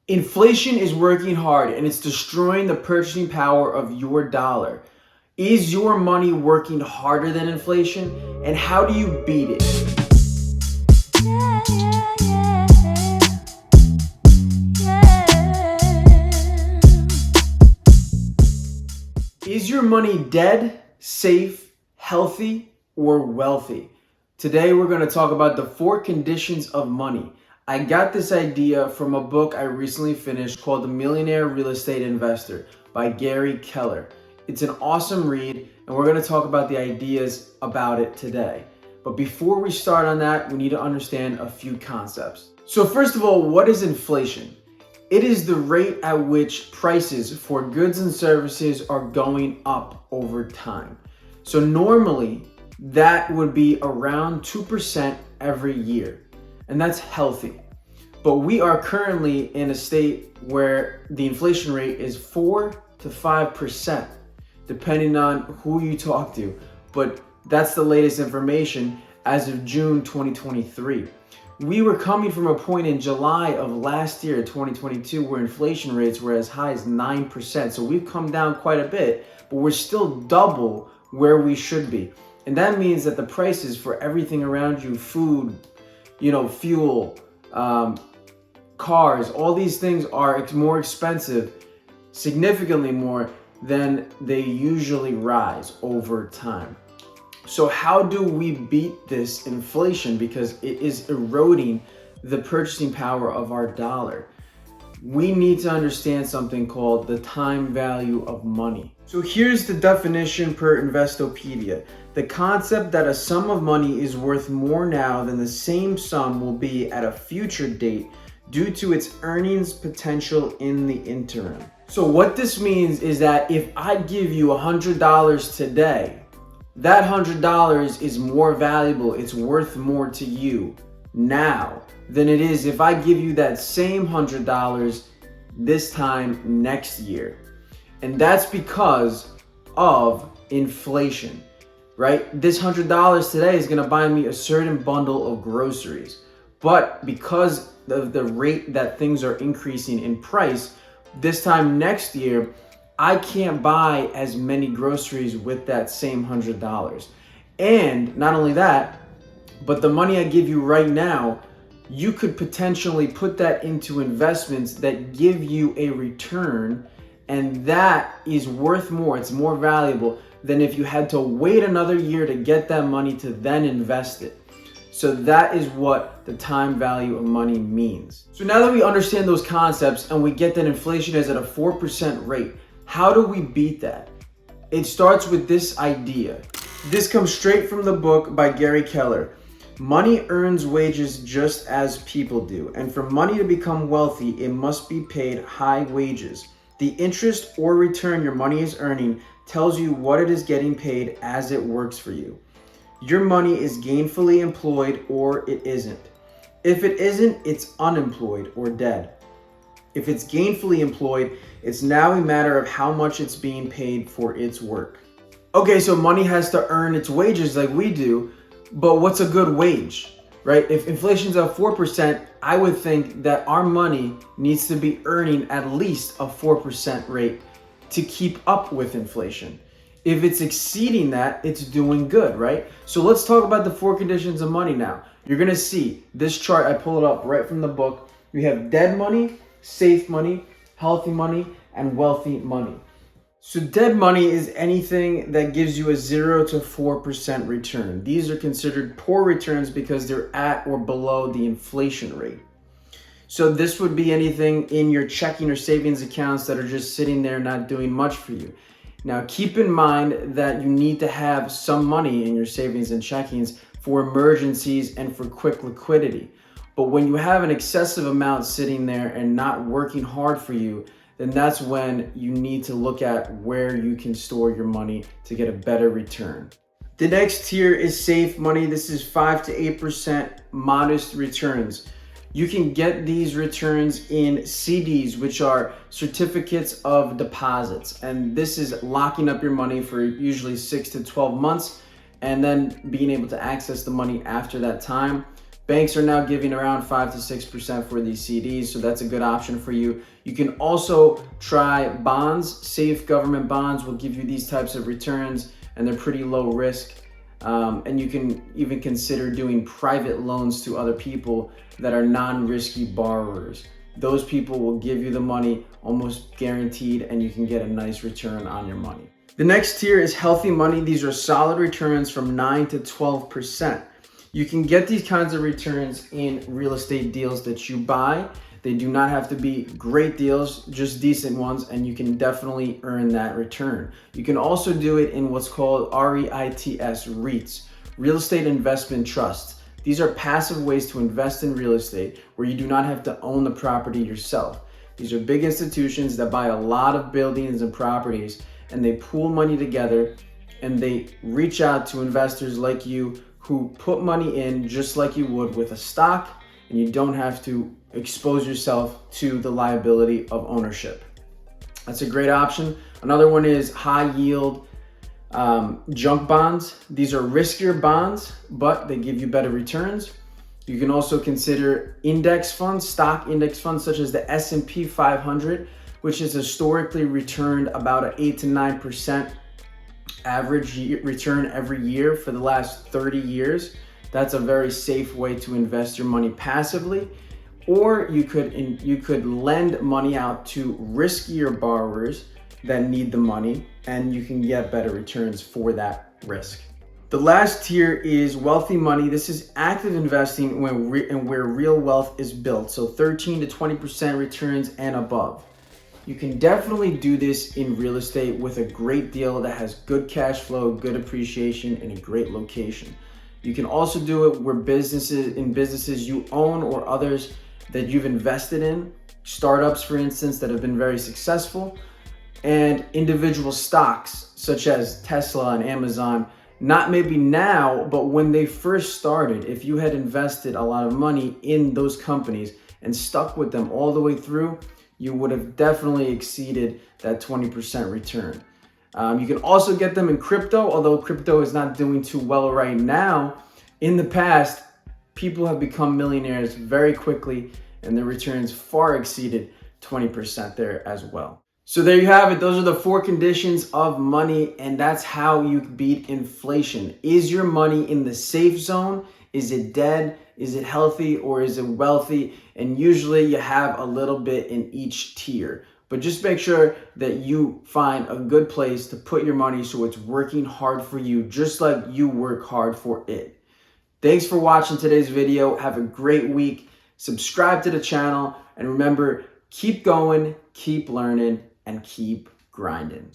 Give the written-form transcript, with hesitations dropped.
Inflation is working hard and it's destroying the purchasing power of your dollar. Is your money working harder than inflation? And how do you beat it? Is your money dead, safe, healthy, or wealthy? Today we're going to talk about the 4 conditions of money. I got this idea from a book I recently finished called The Millionaire Real Estate Investor by Gary Keller. It's an awesome read and we're going to talk about the ideas about it today. But before we start on that, we need to understand a few concepts. So first of all, what is inflation? It is the rate at which prices for goods and services are going up over time. So normally that would be around 2% every year, and that's healthy. But we are currently in a state where the inflation rate is 4 to 5%, depending on who you talk to. But that's the latest information as of June 2023. We were coming from a point in July of last year, 2022, where inflation rates were as high as 9%. So we've come down quite a bit, but we're still double where we should be. And that means that the prices for everything around you, food, fuel, cars, all these things are more expensive, significantly more than they usually rise over time. So how do we beat this inflation? Because it is eroding the purchasing power of our dollar. We need to understand something called the time value of money. So here's the definition per Investopedia. The concept that a sum of money is worth more now than the same sum will be at a future date due to its earnings potential in the interim. So what this means is that if I give you $100 today, that $100 is more valuable, it's worth more to you now than it is if I give you that same $100 this time next year. And that's because of inflation, right? This $100 today is gonna buy me a certain bundle of groceries. But because of the rate that things are increasing in price, this time next year, I can't buy as many groceries with that same $100. And not only that, but the money I give you right now, you could potentially put that into investments that give you a return, and that is worth more, it's more valuable than if you had to wait another year to get that money to then invest it. So that is what the time value of money means. So now that we understand those concepts and we get that inflation is at a 4% rate, how do we beat that? It starts with this idea. This comes straight from the book by Gary Keller. Money earns wages just as people do, and for money to become wealthy, it must be paid high wages. The interest or return your money is earning tells you what it is getting paid as it works for you. Your money is gainfully employed or it isn't. If it isn't, it's unemployed or dead. If it's gainfully employed, it's now a matter of how much it's being paid for its work. Okay, so money has to earn its wages like we do, but what's a good wage, right? If inflation's at 4%, I would think that our money needs to be earning at least a 4% rate to keep up with inflation. If it's exceeding that, it's doing good, right? So let's talk about the 4 conditions of money now. You're gonna see this chart, I pull it up right from the book. We have dead money, safe money, healthy money, and wealthy money. So dead money is anything that gives you a 0 to 4% return. These are considered poor returns because they're at or below the inflation rate. So this would be anything in your checking or savings accounts that are just sitting there not doing much for you. Now keep in mind that you need to have some money in your savings and checkings for emergencies and for quick liquidity. But when you have an excessive amount sitting there and not working hard for you, then that's when you need to look at where you can store your money to get a better return. The next tier is safe money. This is 5 to 8% modest returns. You can get these returns in CDs, which are certificates of deposits. And this is locking up your money for usually 6 to 12 months and then being able to access the money after that time. Banks are now giving around 5 to 6% for these CDs, so that's a good option for you. You can also try bonds. Safe government bonds will give you these types of returns, and they're pretty low risk. And you can even consider doing private loans to other people that are non-risky borrowers. Those people will give you the money almost guaranteed, and you can get a nice return on your money. The next tier is healthy money. These are solid returns from 9 to 12%. You can get these kinds of returns in real estate deals that you buy. They do not have to be great deals, just decent ones, and you can definitely earn that return. You can also do it in what's called REITs, Real Estate Investment Trusts. These are passive ways to invest in real estate where you do not have to own the property yourself. These are big institutions that buy a lot of buildings and properties, and they pool money together, and they reach out to investors like you who put money in just like you would with a stock, and you don't have to expose yourself to the liability of ownership. That's a great option. Another one is high yield junk bonds. These are riskier bonds, but they give you better returns. You can also consider index funds, stock index funds such as the S&P 500, which has historically returned about an 8 to 9% average return every year for the last 30 years. That's a very safe way to invest your money passively. Or you could lend money out to riskier borrowers that need the money, and you can get better returns for that risk. The last tier is wealthy money. This is active investing where real wealth is built. So 13 to 20% returns and above. You can definitely do this in real estate with a great deal that has good cash flow, good appreciation, and a great location. You can also do it where businesses you own or others that you've invested in, startups, for instance, that have been very successful, and individual stocks such as Tesla and Amazon. Not maybe now, but when they first started, if you had invested a lot of money in those companies and stuck with them all the way through, you would have definitely exceeded that 20% return. You can also get them in crypto, although crypto is not doing too well right now. In the past, people have become millionaires very quickly, and their returns far exceeded 20% there as well. So there you have it. Those are the 4 conditions of money, and that's how you beat inflation. Is your money in the safe zone? Is it dead? Is it healthy, or is it wealthy? And usually you have a little bit in each tier. But just make sure that you find a good place to put your money so it's working hard for you, just like you work hard for it. Thanks for watching today's video. Have a great week. Subscribe to the channel, and remember, keep going, keep learning, and keep grinding.